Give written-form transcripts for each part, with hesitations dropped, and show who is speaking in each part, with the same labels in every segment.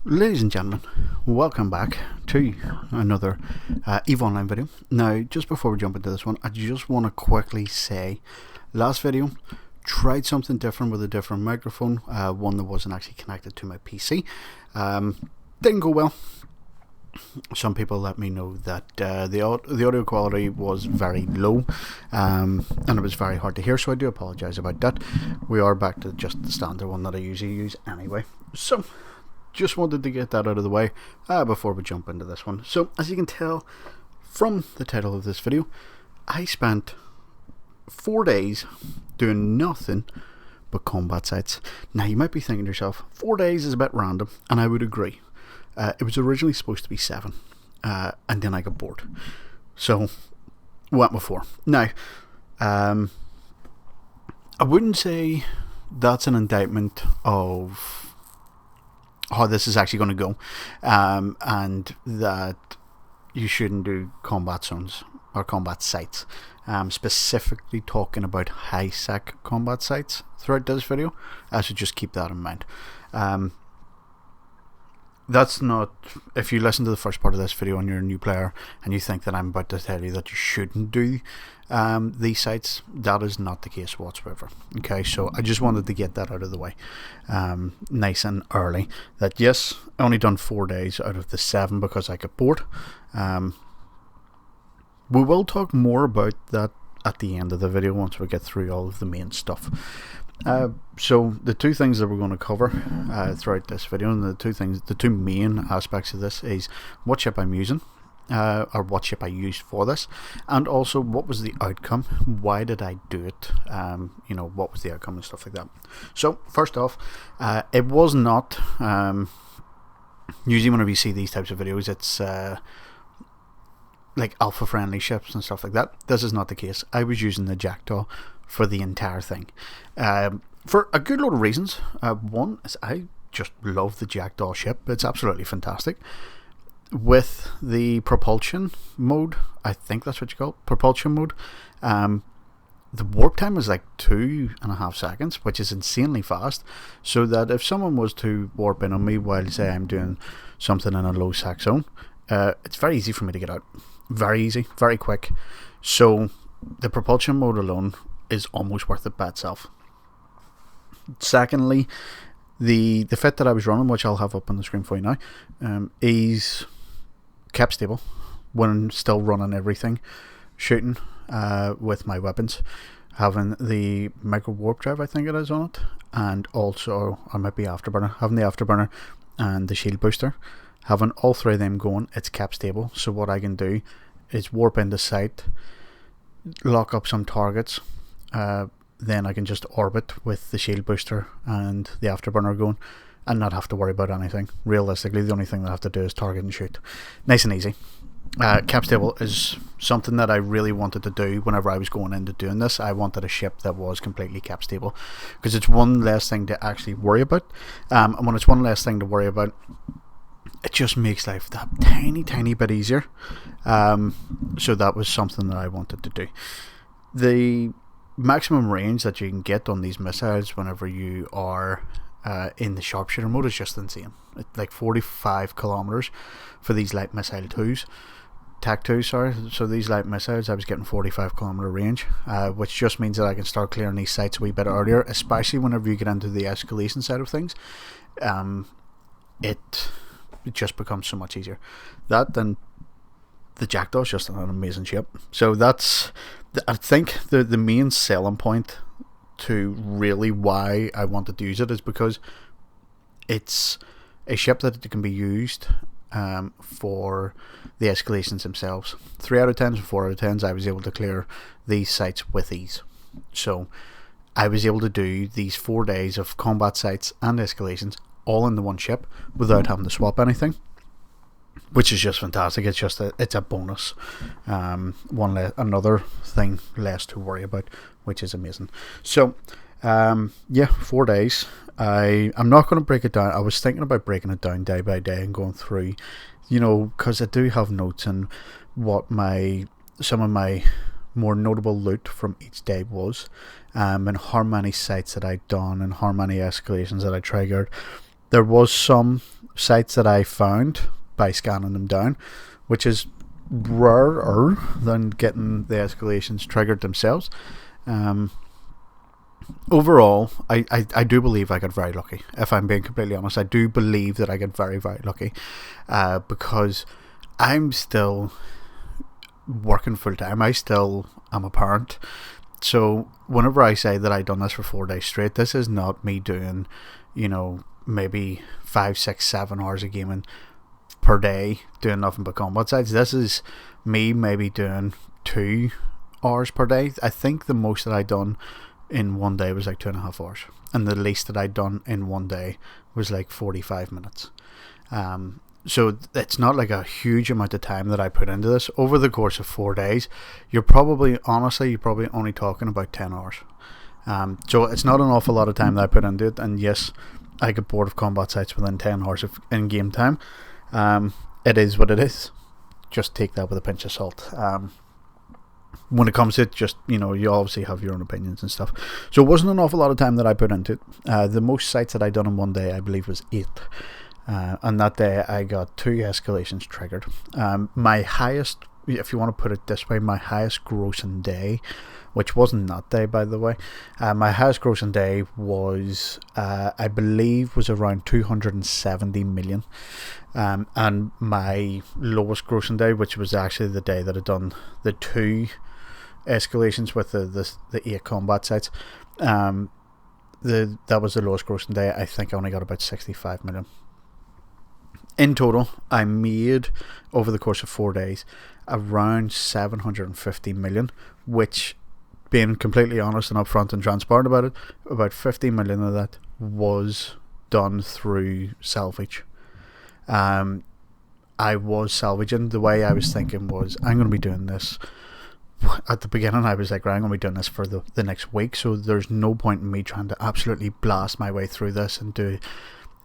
Speaker 1: Ladies and gentlemen, welcome back to another EVE Online video. Now, just before we jump into this one, I just want to quickly say, last video, tried something different with a different microphone, one that wasn't actually connected to my PC. Didn't go well. Some people let me know that the audio quality was very low, and it was very hard to hear, so I do apologise about that. We are back to just the standard one that I usually use anyway. So, just wanted to get that out of the way before we jump into this one. So, as you can tell from the title of this video, I spent 4 days doing nothing but combat sites. Now, you might be thinking to yourself, 4 days is a bit random, and I would agree. It was originally supposed to be 7, and then I got bored. So, went with 4. Now, I wouldn't say that's an indictment of how this is actually going to go, and that you shouldn't do combat zones or combat sites. Specifically talking about high-sec combat sites throughout this video, so just keep that in mind. That's not, if you listen to the first part of this video and you're a new player and you think that I'm about to tell you that you shouldn't do these sites, that is not the case whatsoever. Okay, so I just wanted to get that out of the way nice and early, that yes, I only done 4 days out of the 7 because I got bored. We will talk more about that at the end of the video once we get through all of the main stuff. So the two things that we're going to cover throughout this video, and the two main aspects of this, is what ship I'm using, or what ship I used for this, and also what was the outcome, why did I do it, you know, what was the outcome and stuff like that. So first off, it was not, usually whenever you see these types of videos, it's like alpha friendly ships and stuff like that. This is not the case. I was using the Jackdaw for the entire thing, for a good lot of reasons. One is I just love the Jackdaw ship. It's absolutely fantastic. With the propulsion mode, I think that's what you call it, propulsion mode, the warp time is like 2.5 seconds, which is insanely fast, so that if someone was to warp in on me while, say, I'm doing something in a low sec zone, it's very easy for me to get out. Very easy, very quick. So the propulsion mode alone is almost worth it by itself. Secondly, the fit that I was running, which I'll have up on the screen for you now, is kept stable when still running everything, shooting with my weapons, having the micro warp drive, I think it is, on it, and also, I might be afterburner, having the afterburner and the shield booster, having all three of them going. It's kept stable, so what I can do is warp into sight, lock up some targets, then I can just orbit with the shield booster and the afterburner going and not have to worry about anything. Realistically, the only thing that I have to do is target and shoot. Nice and easy. Cap stable is something that I really wanted to do whenever I was going into doing this. I wanted a ship that was completely cap stable, because it's one less thing to actually worry about, and when it's one less thing to worry about, it just makes life that tiny bit easier. So that was something that I wanted to do. The maximum range that you can get on these missiles whenever you are in the sharpshooter mode is just insane. It's like 45 kilometers for these light missile 2s. TAC 2, sorry. So these light missiles, I was getting 45 kilometer range, which just means that I can start clearing these sites a wee bit earlier, especially whenever you get into the escalation side of things. It just becomes so much easier. That and the Jackdaw is just an amazing ship. So that's, I think, the main selling point to really why I wanted to use it is because it's a ship that can be used for the escalations themselves. 3 out of 10s and 4 out of 10s, I was able to clear these sites with ease. So I was able to do these 4 days of combat sites and escalations all in the one ship without having to swap anything, which is just fantastic. It's just it's a bonus, another thing less to worry about, which is amazing. So yeah, 4 days. I'm not going to break it down. I was thinking about breaking it down day by day and going through, you know, because I do have notes on what some of my more notable loot from each day was, and how many sites that I'd done and how many escalations that I triggered. There was some sites that I found by scanning them down, which is rarer than getting the escalations triggered themselves. Overall, I do believe I got very lucky. If I'm being completely honest, I do believe that I got very, very lucky, because I'm still working full time. I still am a parent. So whenever I say that I done this for 4 days straight, this is not me doing, maybe 5, 6, 7 hours of gaming per day doing nothing but combat sites. This is me maybe doing 2 hours per day. I think the most that I done in one day was like 2.5 hours, and the least that I'd done in one day was like 45 minutes. So it's not like a huge amount of time that I put into this. Over the course of 4 days, you're probably only talking about 10 hours. So it's not an awful lot of time that I put into it, and yes, I get bored of combat sites within 10 hours of in-game time. It is what it is. Just take that with a pinch of salt. When it comes to it, just, you obviously have your own opinions and stuff. So it wasn't an awful lot of time that I put into it. The most sites that I done in one day, I believe, was 8. And that day I got 2 escalations triggered. My highest, if you want to put it this way, my highest grossing day, which wasn't that day, by the way, my highest grossing day was, I believe, was around 270 million. And my lowest grossing day, which was actually the day that I'd done the 2 escalations with the 8 combat sites, that was the lowest grossing day. I think I only got about 65 million. In total, I made, over the course of 4 days, around 750 million, which, being completely honest and upfront and transparent about it, about 50 million of that was done through salvage. I was salvaging. The way I was thinking was, I'm going to be doing this. At the beginning, I was like, right, I'm going to be doing this for the next week, so there's no point in me trying to absolutely blast my way through this and do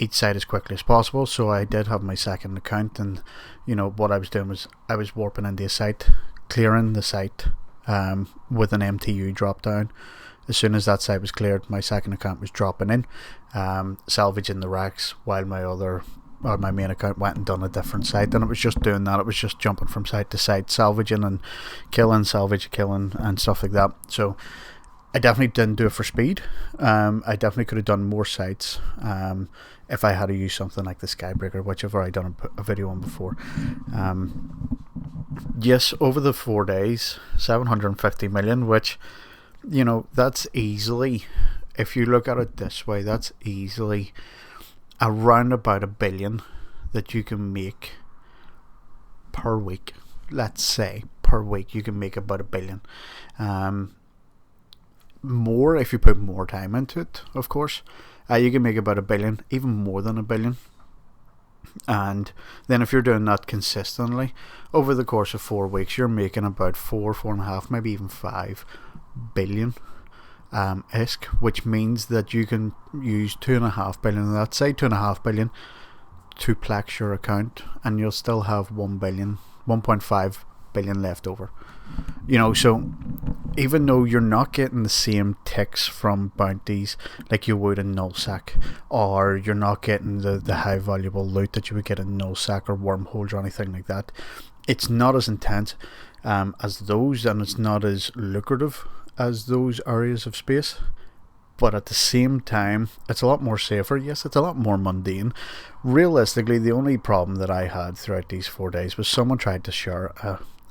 Speaker 1: each site as quickly as possible. So I did have my second account, and what I was doing was I was warping into a site, clearing the site with an MTU drop down. As soon as that site was cleared, my second account was dropping in, salvaging the racks, while my main account went and done a different site. And it was just doing that. It was just jumping from site to site, salvaging and killing, and stuff like that. So I definitely didn't do it for speed. I definitely could have done more sites if I had to use something like the Skybreaker, which I've already done a video on before. Yes, over the 4 days, 750 million, which, that's easily, if you look at it this way, that's easily around about $1 billion that you can make per week. Let's say per week you can make about $1 billion. More if you put more time into it, of course. You can make about $1 billion, even more than $1 billion. And then if you're doing that consistently over the course of 4 weeks, you're making about 4.5, maybe even 5 billion ISK, which means that you can use 2.5 billion of that, say 2.5 billion, to plex your account, and you'll still have 1.5 billion left over. So even though you're not getting the same ticks from bounties like you would in nullsack, or you're not getting the high valuable loot that you would get in nullsack or wormholes or anything like that, it's not as intense as those, and it's not as lucrative as those areas of space. But at the same time, it's a lot more safer. Yes, it's a lot more mundane. Realistically, the only problem that I had throughout these 4 days was someone tried to share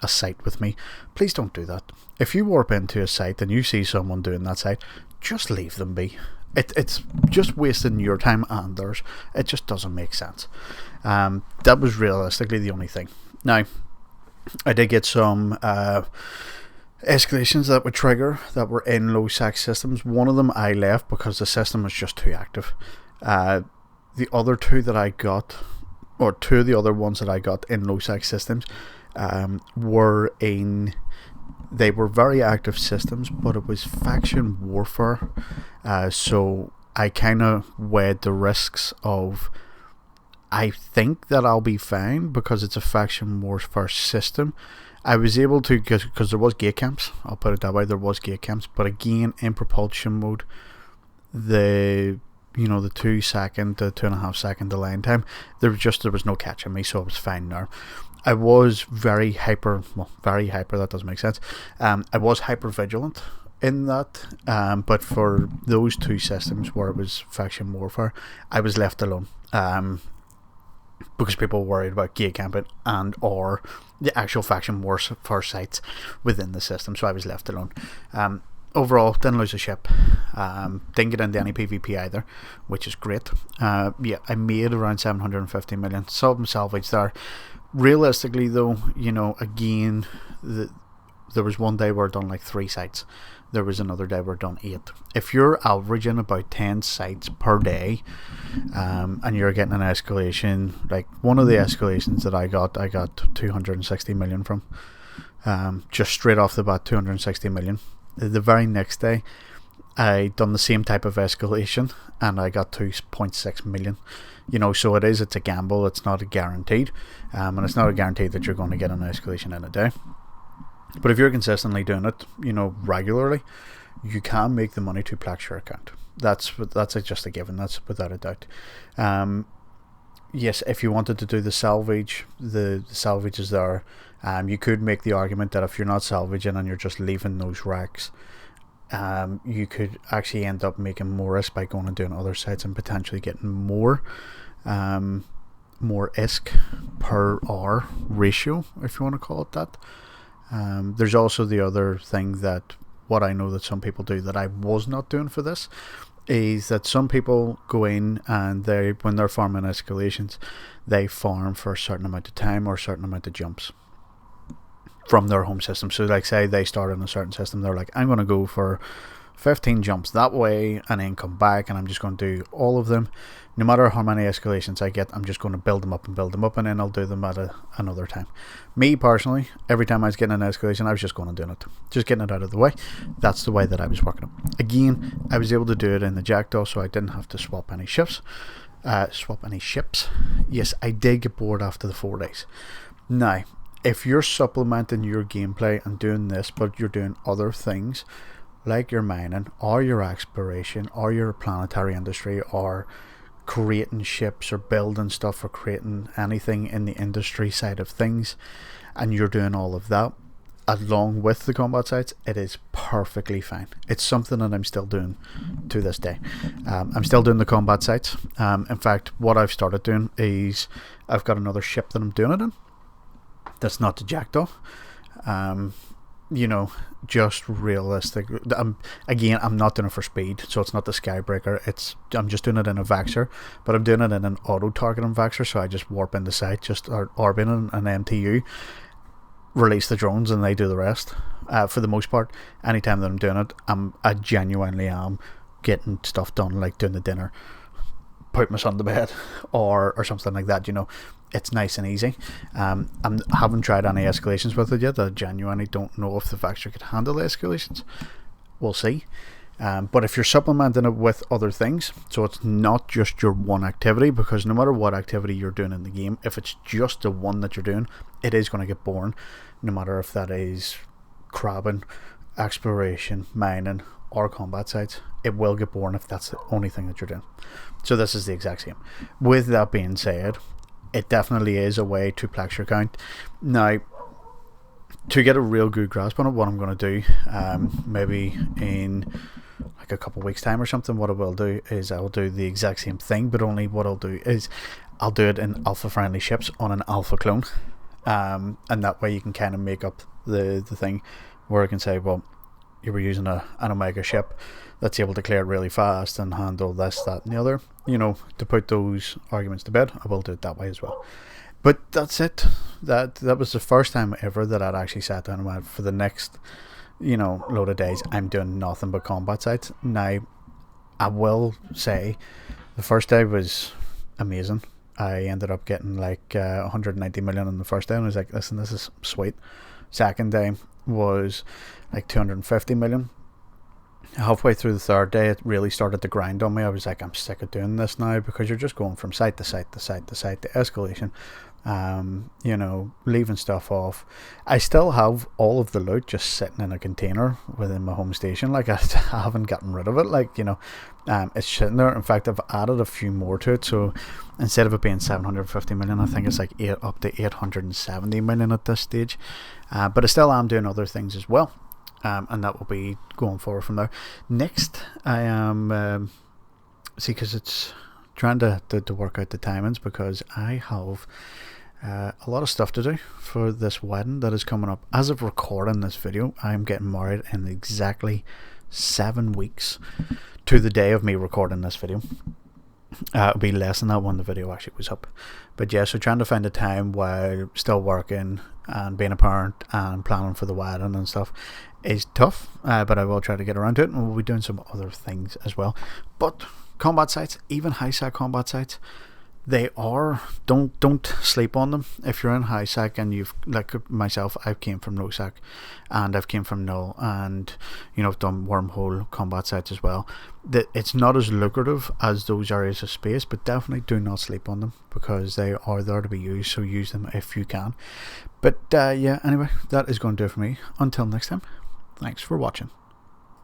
Speaker 1: a site with me. Please don't do that. If you warp into a site and you see someone doing that site, just leave them be. It's just wasting your time and theirs. It just doesn't make sense. That was realistically the only thing. Now, I did get some escalations that would trigger that were in low sack systems. One of them I left because the system was just too active. The other 2 that I got, or 2 of the other ones that I got in low sack systems, they were very active systems, but it was faction warfare. So I kind of weighed the risks of, I think that I'll be fine because it's a faction warfare system. I was able to, because there was gate camps, I'll put it that way, there was gate camps, but again, in propulsion mode, the 2 second to 2.5 second delay time, there was no catching me, so it was fine there. I was very hyper, that doesn't make sense. I was hyper vigilant in that, but for those two systems where it was faction warfare, I was left alone. Because people were worried about gate camping and or the actual faction warfare sites within the system, so I was left alone. Overall, didn't lose a ship. Didn't get into any PvP either, which is great. I made around 750 million. Some salvage there. Realistically, though, again, there was one day where I done like 3 sites. There was another day where I done 8. If you're averaging about 10 sites per day, and you're getting an escalation, like one of the escalations that I got 260 million from. Just straight off the bat, 260 million. The very next day, I done the same type of escalation and I got 2.6 million. So it's a gamble. It's not a guaranteed, and it's not a guarantee that you're going to get an escalation in a day. But if you're consistently doing it, regularly, you can make the money to plaque your account. That's just a given. That's without a doubt. Yes, if you wanted to do the salvage, the salvage is there. You could make the argument that if you're not salvaging and you're just leaving those racks, you could actually end up making more risk by going and doing other sites and potentially getting more ISK per hour ratio, if you want to call it that. There's also the other thing that what I know that some people do that I was not doing for this is that some people go in and when they're farming escalations, they farm for a certain amount of time or a certain amount of jumps from their home system. So like say they start in a certain system, they're like, I'm going to go for 15 jumps that way and then come back and I'm just going to do all of them. No matter how many escalations I get, I'm just going to build them up and then I'll do them at another time. Me personally, every time I was getting an escalation, I was just going and doing it. Just getting it out of the way. That's the way that I was working it. Again, I was able to do it in the Jackdaw, so I didn't have to swap any ships. Yes, I did get bored after the 4 days. Now, if you're supplementing your gameplay and doing this, but you're doing other things, like your mining, or your exploration, or your planetary industry, or creating ships, or building stuff, or creating anything in the industry side of things, and you're doing all of that, along with the combat sites, it is perfectly fine. It's something that I'm still doing to this day. I'm still doing the combat sites. In fact, what I've started doing is I've got another ship that I'm doing it in. That's not the Jackdaw. Just realistic. I'm not doing it for speed, so it's not the Skybreaker. I'm just doing it in a Vaxxer, but I'm doing it in an auto-targeting Vaxxer, so I just warp into sight, just orbiting an MTU, release the drones, and they do the rest. For the most part, anytime that I'm doing it, I genuinely am getting stuff done, like doing the dinner, put my son to bed, or something like that. It's nice and easy. I haven't tried any escalations with it yet. I genuinely don't know if the Vaxxer could handle the escalations. We'll see. But if you're supplementing it with other things, so it's not just your one activity, because no matter what activity you're doing in the game, if it's just the one that you're doing, it is going to get boring, no matter if that is crabbing, exploration, mining, or combat sites. It will get boring if that's the only thing that you're doing. So this is the exact same. With that being said, it definitely is a way to plaque your account. Now, to get a real good grasp on it, what I'm going to do, maybe in like a couple of weeks time or something, what I will do is I'll do the exact same thing, but only what I'll do is I'll do it in alpha friendly ships on an alpha clone, and that way you can kind of make up the thing where I can say, well, you were using an Omega ship that's able to clear it really fast and handle this, that and the other. To put those arguments to bed, I will do it that way as well. But that's it. That was the first time ever that I'd actually sat down and went, for the next load of days, I'm doing nothing but combat sites. Now, I will say the first day was amazing. I ended up getting like 190 million on the first day, and I was like, listen, this is sweet. Second day was like 250 million. halfway through the third day, it really started to grind on me. I was like, I'm sick of doing this now, because you're just going from site to site to site to site to escalation. You know, leaving stuff off. I still have all of the loot just sitting in a container within my home station. Like, I haven't gotten rid of it. Like, you know, it's sitting there. In fact, I've added a few more to it. So instead of it being 750 million, I think it's like up to 870 million at this stage. But I still am doing other things as well. And that will be going forward from there. Next, I am see, because it's trying to work out the timings, because I have a lot of stuff to do for this wedding that is coming up. As of recording this video, I am getting married in exactly 7 weeks to the day of me recording this video. It'll be less than that when the video actually was up. But yeah, so trying to find a time while still working and being a parent and planning for the wedding and stuff is tough, but I will try to get around to it, and we'll be doing some other things as well. But combat sites, even high sec combat sites, they are, don't sleep on them. If you're in high sec and you've, like myself, I came from low sec and I've came from null, and you know, I've done wormhole combat sites as well. That it's not as lucrative as those areas of space, but definitely do not sleep on them, because they are there to be used, so use them if you can. But yeah, anyway, that is going to do it for me. Until next time, thanks for watching.